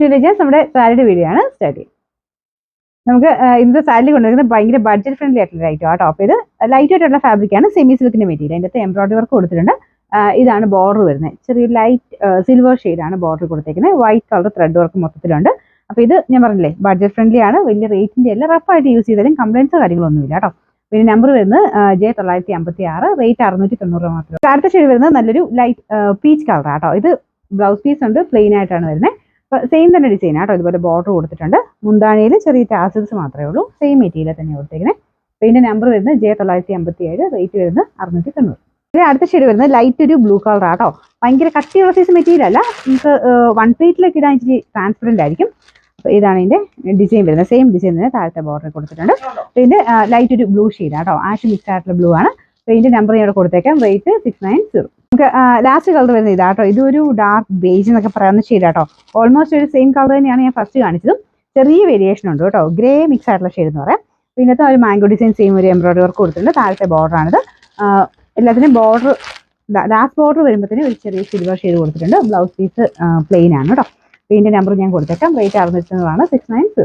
നമ്മുടെ സാരിയുടെ വീഡിയോ ആണ് സ്റ്റാർട്ട് ചെയ്യുന്നത്. നമുക്ക് ഇന്നത്തെ സാരി കൊണ്ടുവരുന്നത് ഭയങ്കര ബഡ്ജറ്റ് ഫ്രണ്ട്ലി ആയിട്ടുള്ള ഐറ്റം ആട്ടോ. അപ്പോൾ ഇത് ലൈറ്റ് ആയിട്ടുള്ള ഫാബ്രിക് ആണ്, സെമി സിൽക്കിന്റെ മെറ്റീരിയൽ. അതിൻ്റെ അകത്ത് എംബ്രോയിഡറി വർക്ക് കൊടുത്തിട്ടുണ്ട്. ഇതാണ് ബോർഡർ വരുന്നത്, ചെറിയൊരു ലൈറ്റ് സിൽവർ ഷെയ്ഡാണ് ബോർഡർ കൊടുത്തേക്കുന്നത്. വൈറ്റ് കളർ ത്രെഡ് വർക്ക് മൊത്തത്തിലുണ്ട്. അപ്പോൾ ഇത് ഞാൻ പറഞ്ഞില്ലേ ബഡ്ജറ്റ് ഫ്രണ്ട്ലി ആണ്, വലിയ റേറ്റിന്റെ അല്ല, റഫായിട്ട് യൂസ് ചെയ്താലും കംപ്ലൈൻസോ കാര്യങ്ങളൊന്നുമില്ല കേട്ടോ. പിന്നെ നമ്പർ വരുന്നത് J956, റേറ്റ് 690 മാത്രം. അടുത്ത ഷെയ്ഡ് വരുന്നത് നല്ലൊരു ലൈറ്റ് പീച്ച് കളർ ആട്ടോ. ഇത് ബ്ലൗസ് പീസ് ഉണ്ട്, പ്ലെയിൻ ആയിട്ടാണ് വരുന്നത്. സെയിം തന്നെ ഡിസൈൻ ആട്ടോ. ഇതുപോലെ ബോർഡർ കൊടുത്തിട്ടുണ്ട്. മുന്താണിയിൽ ചെറിയ ടാസിൽസ് മാത്രമേ ഉള്ളൂ. സെയിം മെറ്റീരിയൽ തന്നെ കൊടുത്തേക്കുന്നത്. ഇതിന്റെ നമ്പർ വരുന്നത് J957, റേറ്റ് വരുന്നത് 690. അടുത്ത ഷെയ്ഡ് വരുന്നത് ലൈറ്റ് ഒരു ബ്ലൂ കളർ ആട്ടോ. ഭയങ്കര കട്ടിയുള്ള സൈസ് മെറ്റീരിയൽ അല്ല, നമുക്ക് വൺ പ്ലേറ്റിലേക്ക് ഇടാൻ ഇച്ചിരി ട്രാൻസ്പെറന്റ് ആയിരിക്കും. അപ്പോൾ ഇതാണ് ഇതിന്റെ ഡിസൈൻ വരുന്നത്. സെയിം ഡിസൈൻ തന്നെ താഴത്തെ ബോർഡർ കൊടുത്തിട്ടുണ്ട്. ഇതിന്റെ ലൈറ്റ് ഒരു ബ്ലൂ ഷെയ്ഡ് ആട്ടോ, ആഷ് മിക്സ് ആയിട്ടുള്ള ബ്ലൂ ആണ്. അപ്പോൾ ഇതിന്റെ നമ്പർ ഇവിടെ കൊടുത്തേക്കാം, റേറ്റ് 690. നമുക്ക് ലാസ്റ്റ് കളർ വരുന്നത് ഇതാട്ടോ. ഇതൊരു ഡാർക്ക് ബേജ് എന്നൊക്കെ പറയുന്ന ഷെയ്ഡ് ആട്ടോ. ഓൾമോസ്റ്റ് ഒരു സെയിം കളർ തന്നെയാണ് ഞാൻ ഫസ്റ്റ് കാണിച്ചതും. ചെറിയ വേരിയേഷൻ ഉണ്ട് കേട്ടോ, ഗ്രേ മിക്സ് ആയിട്ടുള്ള ഷെയ്ഡ് എന്ന് പറയാം. പിന്നത്തെ ഒരു മാംഗോ ഡിസൈൻ സെയിം ഒരു എംബ്രോയിഡറി വർക്ക് കൊടുത്തിട്ടുണ്ട്. താഴത്തെ ബോർഡർ ആണിത്. എല്ലാത്തിനും ബോർഡർ ലാസ്റ്റ് ബോർഡർ വരുമ്പോഴത്തേനും ഒരു ചെറിയ സിൽവർ ഷെയ്ഡ് കൊടുത്തിട്ടുണ്ട്. ബ്ലൗസ് പീസ് പ്ലെയിൻ ആണ് കേട്ടോ. ഇതിന്റെ നമ്പർ ഞാൻ കൊടുത്തേക്കാം, റേറ്റ് 690, 690.